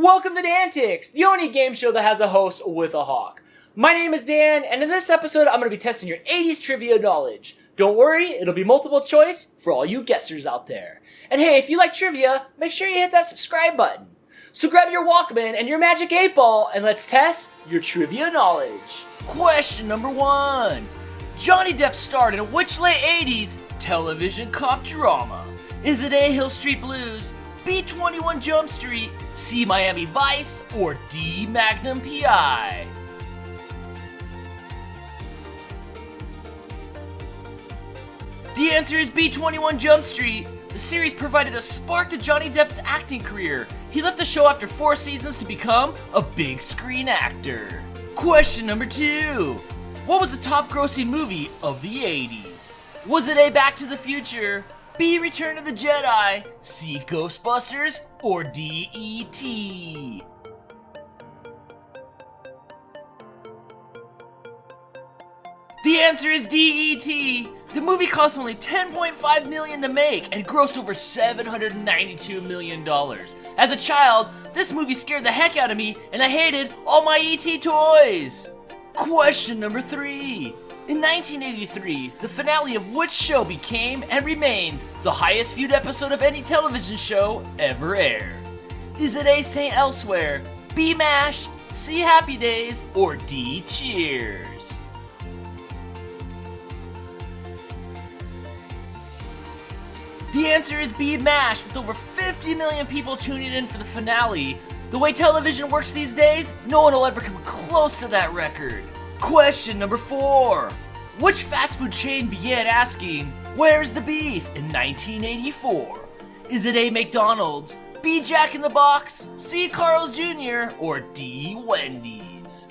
Welcome to Dantics, the only game show that has a host with a hawk. My name is Dan, and in this episode I'm going to be testing your 80s trivia knowledge. Don't worry, it'll be multiple choice for all you guessers out there. And hey, if you like trivia, make sure you hit that subscribe button. So grab your Walkman and your Magic 8 Ball, and let's test your trivia knowledge. Question number 1. Johnny Depp starred in which late 80s television cop drama? Is it A. Hill Street Blues, B. 21 Jump Street, C. Miami Vice, or D. Magnum P.I.? The answer is B. 21 Jump Street. The series provided a spark to Johnny Depp's acting career. He left the show after 4 seasons to become a big screen actor. Question number 2. What was the top grossing movie of the 80s? Was it A. Back to the Future, B. Return of the Jedi, C. Ghostbusters, or D. E.T.? The answer is D. E.T. The movie cost only $10.5 million to make and grossed over $792 million. As a child, this movie scared the heck out of me and I hated all my E.T. toys. Question number 3. In 1983, the finale of which show became and remains the highest viewed episode of any television show ever aired? Is it A. St. Elsewhere, B. MASH, C. Happy Days, or D. Cheers? The answer is B. MASH, with over 50 million people tuning in for the finale. The way television works these days, no one will ever come close to that record. Question number 4. Which fast food chain began asking, "Where's the beef?" in 1984? Is it A. McDonald's, B. Jack in the Box, C. Carl's Jr., or D. Wendy's?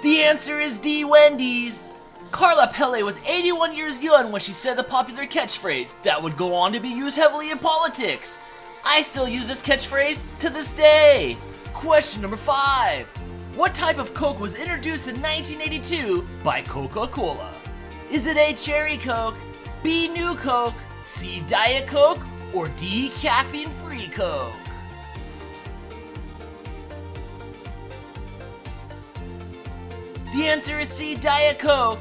The answer is D. Wendy's. Carla Pelle was 81 years young when she said the popular catchphrase that would go on to be used heavily in politics. I still use this catchphrase to this day. Question number 5. What type of Coke was introduced in 1982 by Coca-Cola? Is it A. Cherry Coke, B. New Coke, C. Diet Coke, or D. Caffeine-free Coke? The answer is C. Diet Coke.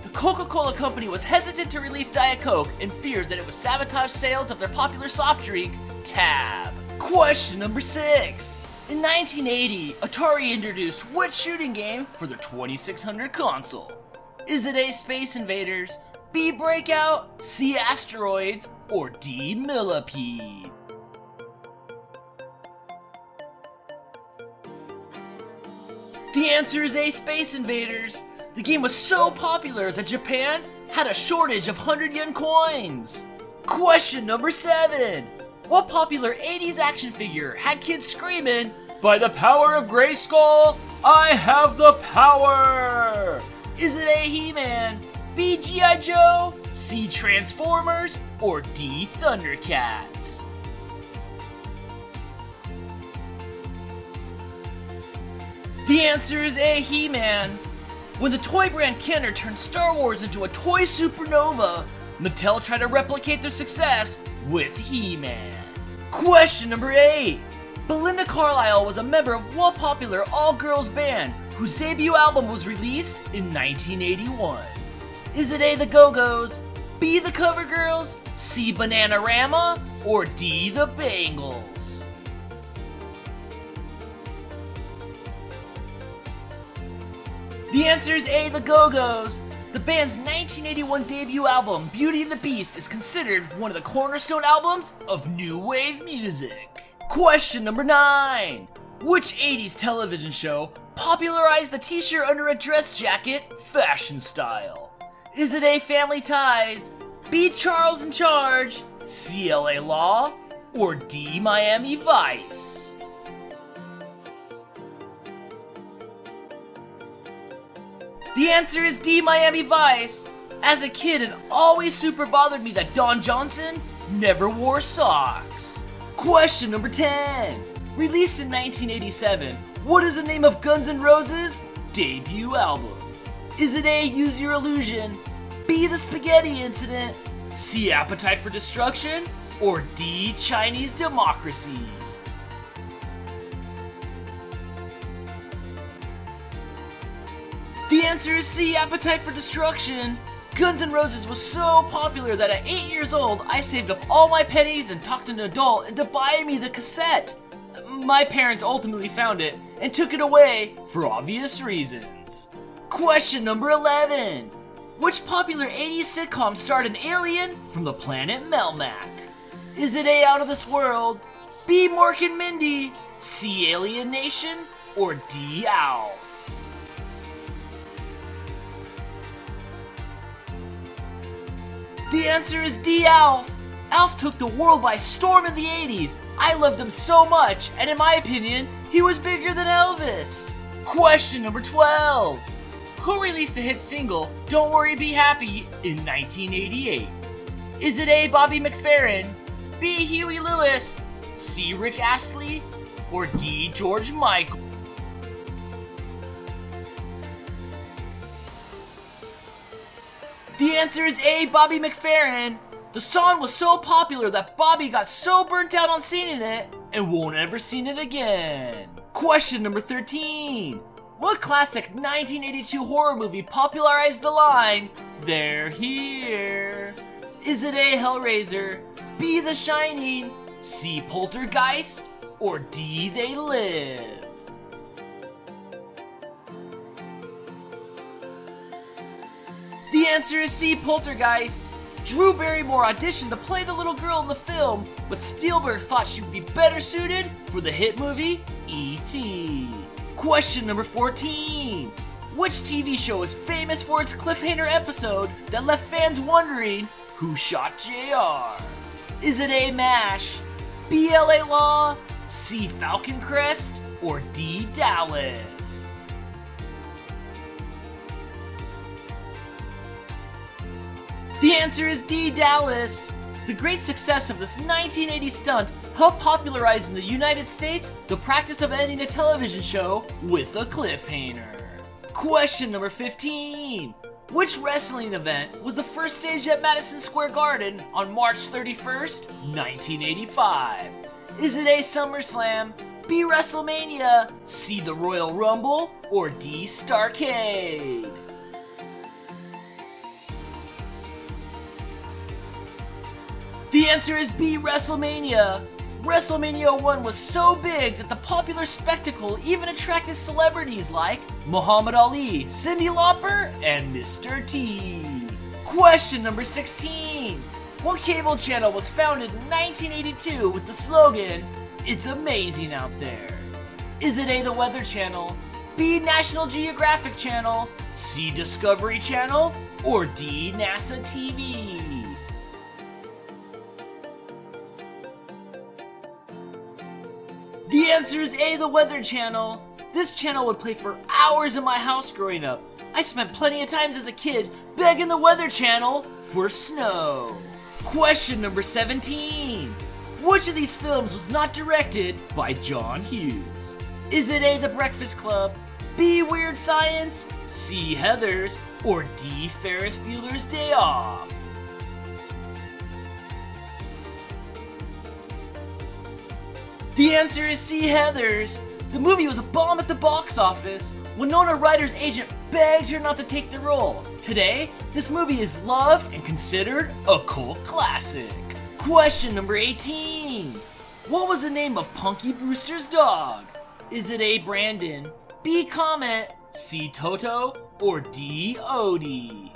The Coca-Cola company was hesitant to release Diet Coke and feared that it would sabotage sales of their popular soft drink, Tab. Question number 6. In 1980, Atari introduced which shooting game for their 2600 console? Is it A. Space Invaders, B. Breakout, C. Asteroids, or D. Millipede? The answer is A. Space Invaders. The game was so popular that Japan had a shortage of 100 yen coins. Question number 7. What popular 80s action figure had kids screaming, "By the power of Grayskull, I have the power"? Is it A. He-Man, B. G.I. Joe, C. Transformers, or D. Thundercats? The answer is A. He-Man. When the toy brand Kenner turned Star Wars into a toy supernova, Mattel tried to replicate their success with He-Man. Question number 8. Belinda Carlisle was a member of what popular all-girls band whose debut album was released in 1981? Is it A. The Go-Go's, B. The Covergirls, C. Bananarama, or D. The Bangles? The answer is A. The Go-Go's. The band's 1981 debut album, Beauty and the Beast, is considered one of the cornerstone albums of new wave music. Question number 9. Which 80s television show popularized the t-shirt under a dress jacket fashion style? Is it A. Family Ties, B. Charles in Charge, C. LA Law, or D. Miami Vice? The answer is D. Miami Vice. As a kid, it always super bothered me that Don Johnson never wore socks. Question number 10. Released in 1987, what is the name of Guns N' Roses' debut album? Is it A. Use Your Illusion, B. The Spaghetti Incident, C. Appetite for Destruction, or D. Chinese Democracy? The answer is C. Appetite for Destruction. Guns N' Roses was so popular that at 8 years old, I saved up all my pennies and talked an adult into buying me the cassette. My parents ultimately found it and took it away for obvious reasons. Question number 11. Which popular 80s sitcom starred an alien from the planet Melmac? Is it A. Out of This World, B. Mork and Mindy, C. Alien Nation, or D. Alf? The answer is D. Alf. Alf took the world by storm in the 80s. I loved him so much, and in my opinion, he was bigger than Elvis. Question number 12. Who released the hit single, Don't Worry Be Happy, in 1988? Is it A. Bobby McFerrin, B. Huey Lewis, C. Rick Astley, or D. George Michael? The answer is A. Bobby McFerrin. The song was so popular that Bobby got so burnt out on singing it and won't ever sing it again. Question number 13. What classic 1982 horror movie popularized the line, "They're here"? Is it A. Hellraiser, B. The Shining, C. Poltergeist, or D. They Live? The answer is C. Poltergeist. Drew Barrymore auditioned to play the little girl in the film, but Spielberg thought she would be better suited for the hit movie E.T. Question number 14. Which TV show is famous for its cliffhanger episode that left fans wondering who shot JR? Is it A. MASH, B. LA Law, C. Falcon Crest, or D. Dallas? The answer is D. Dallas. The great success of this 1980 stunt helped popularize in the United States the practice of ending a television show with a cliffhanger. Question number 15. Which wrestling event was the first staged at Madison Square Garden on March 31st, 1985? Is it A. SummerSlam, B. WrestleMania, C. the Royal Rumble, or D. Starrcade? The answer is B. WrestleMania. WrestleMania 1 was so big that the popular spectacle even attracted celebrities like Muhammad Ali, Cyndi Lauper, and Mr. T. Question number 16. What cable channel was founded in 1982 with the slogan, "It's amazing out there"? Is it A. The Weather Channel, B. National Geographic Channel, C. Discovery Channel, or D. NASA TV? The answer is A. The Weather Channel. This channel would play for hours in my house growing up. I spent plenty of times as a kid begging the Weather Channel for snow. Question number 17. Which of these films was not directed by John Hughes? Is it A. The Breakfast Club, B. Weird Science, C. Heathers, or D. Ferris Bueller's Day Off? The answer is C. Heathers. The movie was a bomb at the box office. Winona Ryder's agent begged her not to take the role. Today, this movie is loved and considered a cult classic. Question number 18. What was the name of Punky Brewster's dog? Is it A. Brandon, B. Comet, C. Toto, or D. Odie?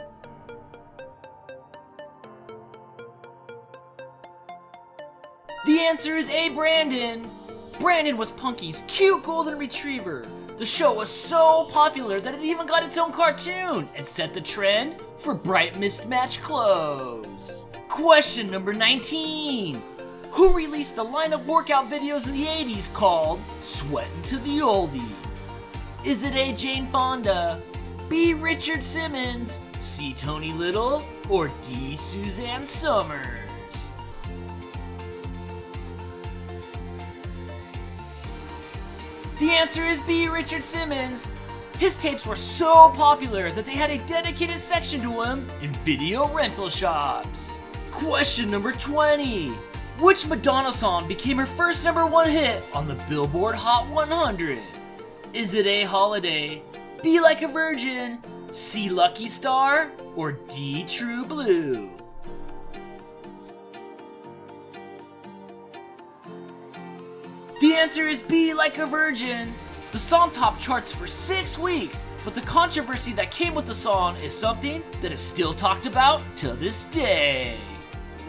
The answer is A. Brandon. Brandon was Punky's cute golden retriever. The show was so popular that it even got its own cartoon and set the trend for bright mismatched clothes. Question number 19. Who released the line of workout videos in the 80s called Sweatin' to the Oldies? Is it A. Jane Fonda, B. Richard Simmons, C. Tony Little, or D. Suzanne Summers? The answer is B. Richard Simmons. His tapes were so popular that they had a dedicated section to him in video rental shops. Question number 20. Which Madonna song became her first #1 hit on the Billboard Hot 100? Is it A, Holiday, B, Like a Virgin, C, Lucky Star, or D, True Blue? The answer is B, Like a Virgin. The song topped charts for 6 weeks, but the controversy that came with the song is something that is still talked about till this day.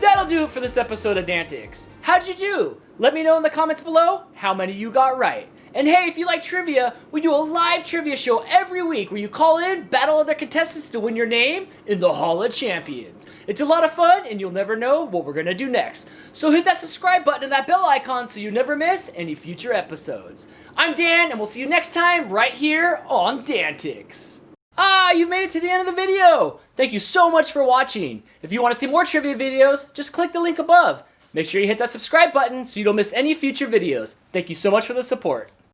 That'll do it for this episode of Dantics. How'd you do? Let me know in the comments below how many you got right. And hey, if you like trivia, we do a live trivia show every week where you call in, battle other contestants to win your name in the Hall of Champions. It's a lot of fun, and you'll never know what we're gonna do next. So hit that subscribe button and that bell icon so you never miss any future episodes. I'm Dan, and we'll see you next time right here on Dantics. You've made it to the end of the video! Thank you so much for watching. If you want to see more trivia videos, just click the link above. Make sure you hit that subscribe button so you don't miss any future videos. Thank you so much for the support.